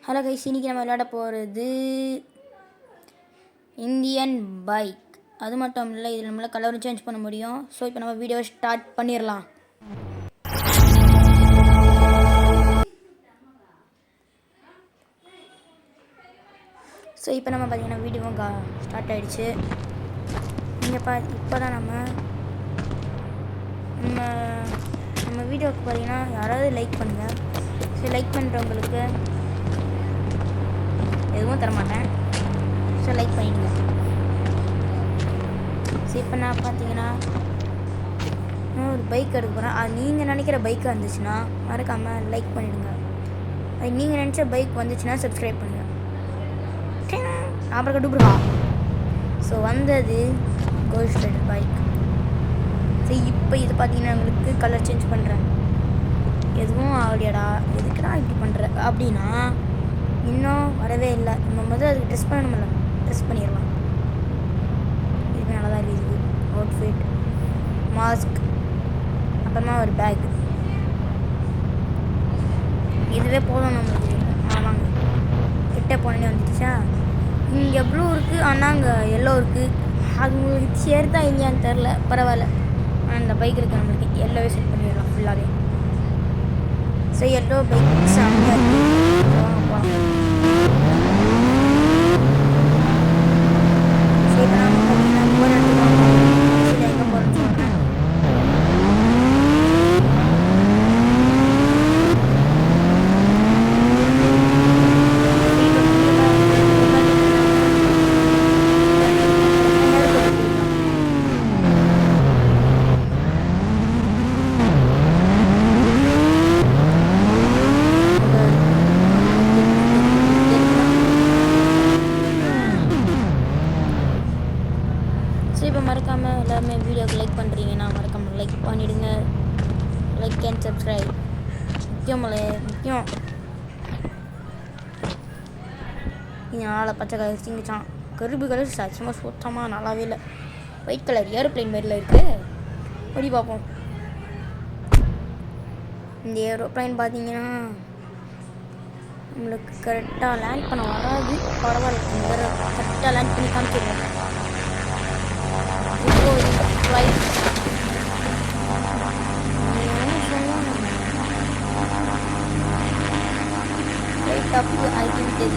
Hello guys, இன்னைக்கு நம்ம விளையாட போகிறது இந்தியன் பைக். அது மட்டும் இல்லை, இதில் நம்மளால் கலரும் சேஞ்ச் பண்ண முடியும். ஸோ இப்போ நம்ம வீடியோவை ஸ்டார்ட் பண்ணிடலாம். ஸோ இப்போ நம்ம பார்த்தீங்கன்னா வீடியோவும் ஸ்டார்ட் ஆகிடுச்சு. இங்கே இப்போ தான் நம்ம வீடியோவுக்கு பார்த்தீங்கன்னா யாராவது லைக் பண்ணுங்கள். ஸோ லைக் பண்ணுறவங்களுக்கு எதுவும் தரமாட்டேன். ஸோ லைக் பண்ணிடுங்க. ஸோ இப்போ நான் பார்த்தீங்கன்னா ஒரு பைக் எடுக்க போகிறேன். அது நீங்கள் நினைக்கிற பைக்காக இருந்துச்சுன்னா மறக்காமல் லைக் பண்ணிவிடுங்க. அது நீங்கள் நினச்ச பைக் வந்துச்சுன்னா சப்ஸ்கிரைப் பண்ணுங்கள். அப்புறம் கட்டுப்படுவா. ஸோ வந்தது கோல்ட் ரைடர் பைக். சரி, இப்போ இது பார்த்தீங்கன்னா உங்களுக்கு கலர் சேஞ்ச் பண்ணுறேன். எதுவும் ஆகலையாடா, எதுக்குடா இப்படி பண்ணுற அப்படின்னா இன்னும் வரவே இல்லை. நம்ம முதல்ல அதுக்கு ட்ரெஸ் பண்ணணும்ல, ட்ரெஸ் பண்ணிடலாம். இது நல்லா தான் இருக்குது. அவுட்ஃபிட், மாஸ்க், அப்புறமா ஒரு பேக். இதுவே போதும் நம்மளுக்கு. ஆமாங்க, கிட்ட போனே வந்துடுச்சா. இங்கே ப்ளூ இருக்குது, ஆனால் அங்கே எல்லோ இருக்குது. அது உங்களுக்கு சேர்த்தா இல்லையான்னு தெரில, பரவாயில்ல. ஆனால் இந்த பைக் இருக்குது, நம்மளுக்கு எல்லோவே செட் பண்ணிடலாம் ஃபுல்லாகவே. ஸோ எல்லோ பைக் செம்மையாக இருக்குது. சரி, இப்போ நம்ம பார்த்தீங்கன்னா போகிற இடத்துக்கு எங்கே போகிறோன்னு சொல்கிறேன். இப்போ மறக்காமல் எல்லாருமே வீடியோக்கு லைக் பண்ணுறீங்கன்னா மறக்காமல் லைக் பண்ணிவிடுங்க. லைக் அண்ட் சப்ஸ்கிரைப் முக்கியம். நாளை பச்சை கலர் சிங்கிச்சான், கருப்பு கலர் சச்சமாக சுத்தமாக நல்லாவே இல்லை. ஒயிட் கலர் ஏரோப்ளைன் மாதிரில இருக்குது. படி பார்ப்போம். இந்த ஏரோப்ளைன் பார்த்தீங்கன்னா நம்மளுக்கு கரெக்டாக லேண்ட் பண்ண வராது. பரவாயில்ல, கரெக்டாக லேண்ட் பண்ணி காமிச்சிடுவோம். ஆகிவிட்டது.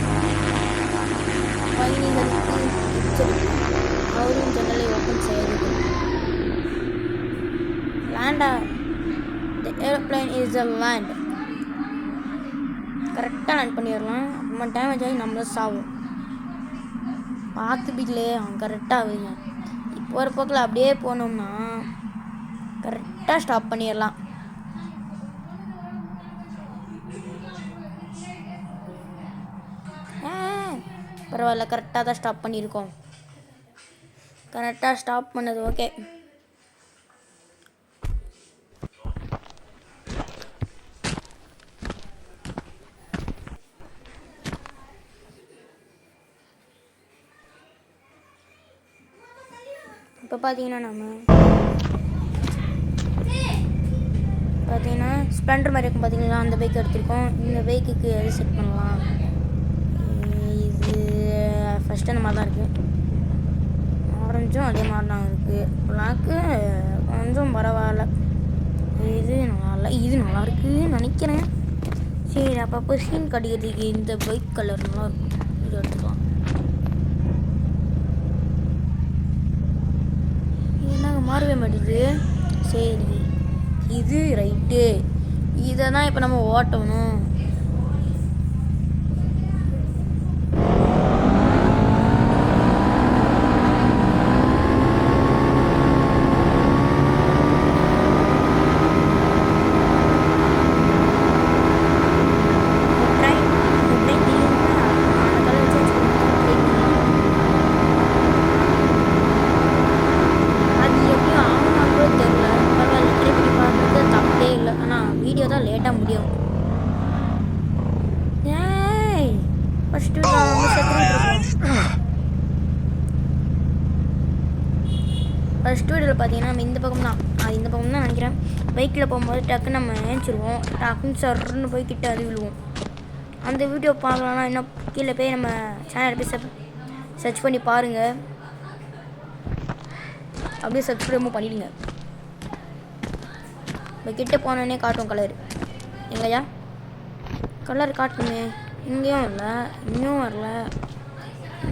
பயணிகளுக்கு அவரும் ஜன்னலை ஓப்பன் செய்யறது. லேண்டா, தி ஏரோப்ளைன் இஸ் அ லேண்ட். கரெக்டாக லேண்ட் பண்ணிடலாம். நம்ம டேமேஜ் ஆகி நம்மளும் சாவும். பார்த்து பிடிக்கலே, அவன் கரெக்டாக ஆகுதுங்க. இப்போ ஒரு போக்கில் அப்படியே போனோம்னா கரெக்டாக ஸ்டாப் பண்ணிடலாம். பரவாயில்ல, கரெக்டாக தான் ஸ்டாப் பண்ணியிருக்கோம். கரெக்டாக ஸ்டாப் பண்ணது ஓகே. இப்போ பார்த்தீங்கன்னா ஸ்ப்ளெண்டர் மாதிரி இருக்கும் பார்த்தீங்களா, அந்த பைக் எடுத்திருக்கோம். இந்த பைக்குக்கு எது செட் பண்ணலாம்? இது ஃபஸ்ட்டு அந்த மாதிரி தான் இருக்குது. ஆரஞ்சும் அதே மாதிரி தான் இருக்குது. பிளாக்கு கொஞ்சம் பரவாயில்ல. இது நல்லா, இது நல்லா இருக்குன்னு நினைக்கிறேன். சரி, அப்பப்போ ஸ்கின் கடிக்கிறதுக்கு இந்த பைக் கலர் நல்லா இருக்கும். இது எடுத்துக்கலாம். என்னங்க மாறவே மாட்டேங்குது. சரி, இது ரைட்டு. இதை தான் இப்போ நம்ம ஓட்டணும். லேட்டாக முடியும். ஃபஸ்ட்டு வீடியோவில் பார்த்தீங்கன்னா நம்ம இந்த பக்கம் தான், இந்த பக்கம் தான் நினைக்கிறேன். பைக்கில் போகும்போது டக்குன்னு நம்ம ஏஞ்சிருவோம். டக்குன்னு சர்ன்னு போய் கிட்ட அது விழுவோம். அந்த வீடியோ பார்க்கலான்னா இன்னும் கீழே போய் நம்ம சேனல் போய் சர்ச் பண்ணி பாருங்கள். அப்படியே சப்ஸ்கிரைபும் பண்ணிடுங்க. இப்போ கிட்ட போனோடனே காட்டும் கலர். எங்கய்யா கலர் காட்டுமே? இங்கேயும் வரல, இங்கேயும் வரல,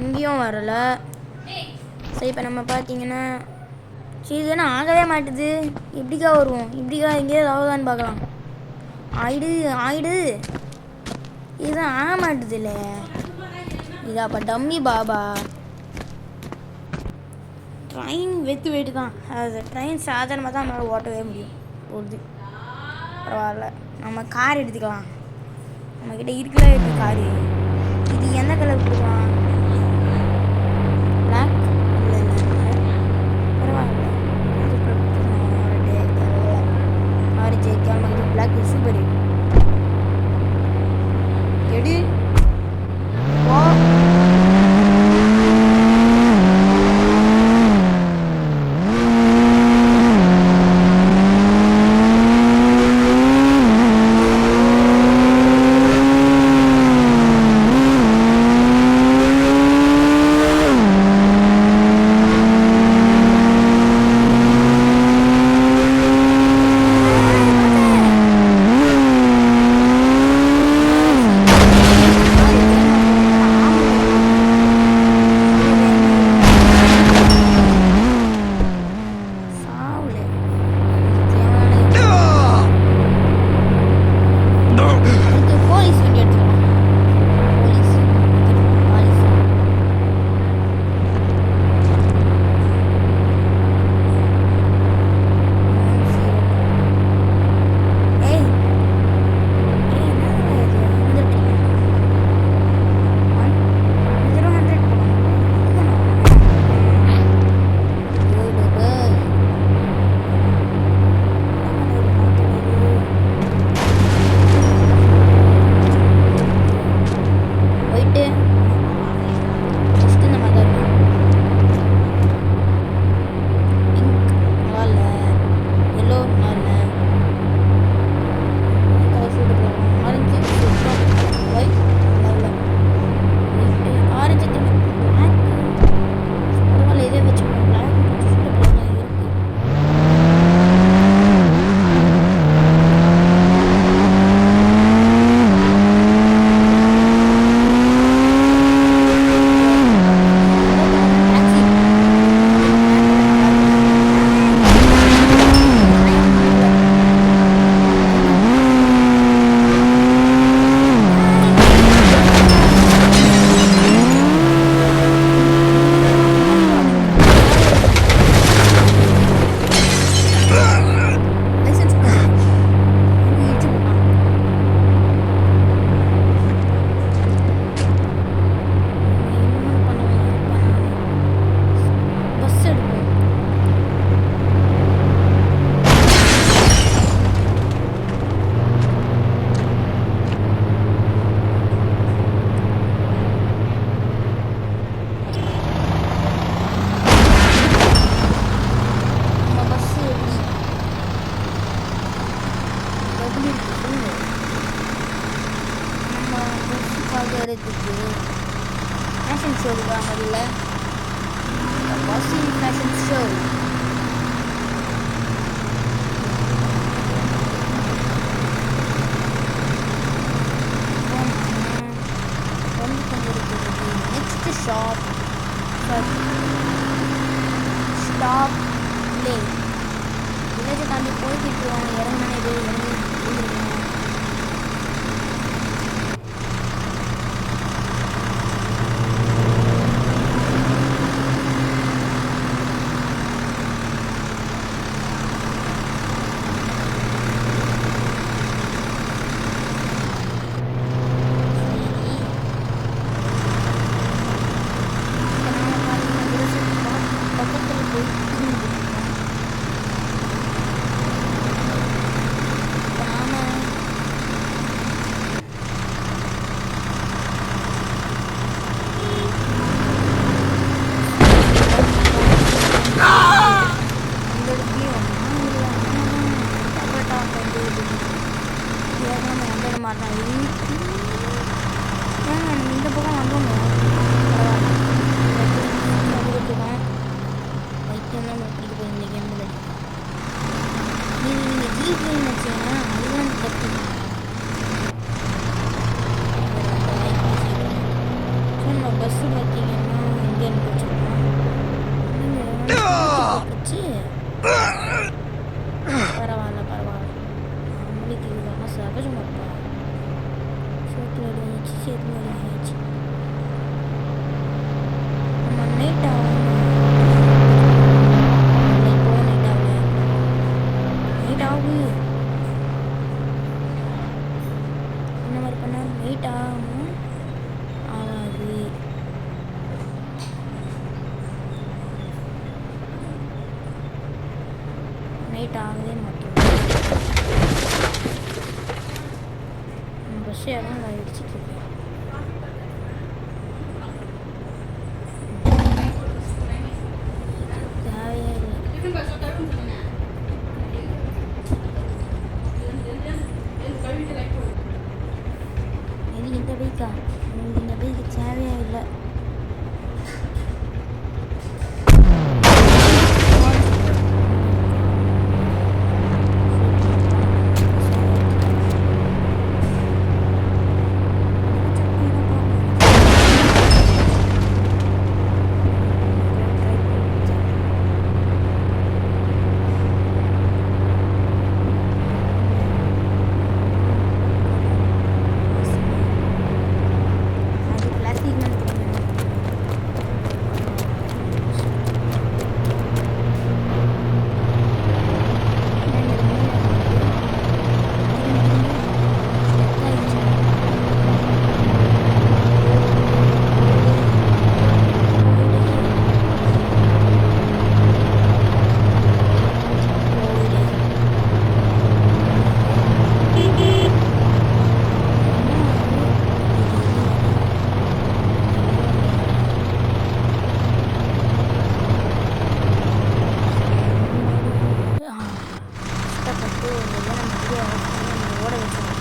இங்கேயும் வரல. சரி இப்போ நம்ம பார்த்தீங்கன்னா சரி இதுனா ஆகவே மாட்டுது. இப்படிக்கா வருவோம், இப்படிக்கா எங்கேயாவது ஆகுதான்னு பார்க்கலாம். ஆயிடு இதுதான் ஆக மாட்டுது இல்லை. இதா அப்போ டம்மி பாபா. ட்ரெயின் வெயிட்டு தான். அது ட்ரெயின் சாதாரணமாக தான் நம்மளால் ஓட்டவே முடியும். போகுது பரவாயில்ல. நம்ம கார் எடுத்துக்கலாம். நம்மக்கிட்ட இருக்குல்ல இருக்குது காரு. இது எந்த கலர் கொடுக்கலாம்? பிளாக் இல்லை பரவாயில்ல. Orange camera black super. எடு ஓ ஃபேஷன் ஷோ இருக்காங்கல்ல, washing fashion show. Next shop stop லே வில்லேஜை தாண்டி போய்கிட்டு இருக்காங்க. இறங்கினே இது இறங்கி இந்த பக்கம் வந்தோங்க. பரவாயில்ல. வைத்தியம் தான் பிடிக்க போகுது இந்த கேமில். நீங்கள் ஜிபின்னு வச்சீங்கன்னா அதுதான் தப்பு. ஸோ நம்ம பஸ்ஸு பார்த்தீங்கன்னா எங்கே வச்சுருக்கோம் வச்சு பரவாயில்ல நம்மளுக்கு இதெல்லாம் சகஜமாக இருப்பா. சோத்துல அடிச்சு சேத்துல அடிச்சு நம்ம நைட் ஆகும். நைட் ஆகுது இந்த மாதிரி பண்ணால் நைட் ஆகும் ஆகாது. நைட் ஆகவே மாட்டேங்குது. பஸ் இடம் நான் இடிச்சிட்டு இருக்கேன். தேவையே இல்லை. எனக்கு இந்த பைக்கா உங்களுக்கு இந்த பைக்கு தேவையே இல்லை. கஷ்டப்பட்டு எல்லாம் நம்ம ஓட வச்சோம்.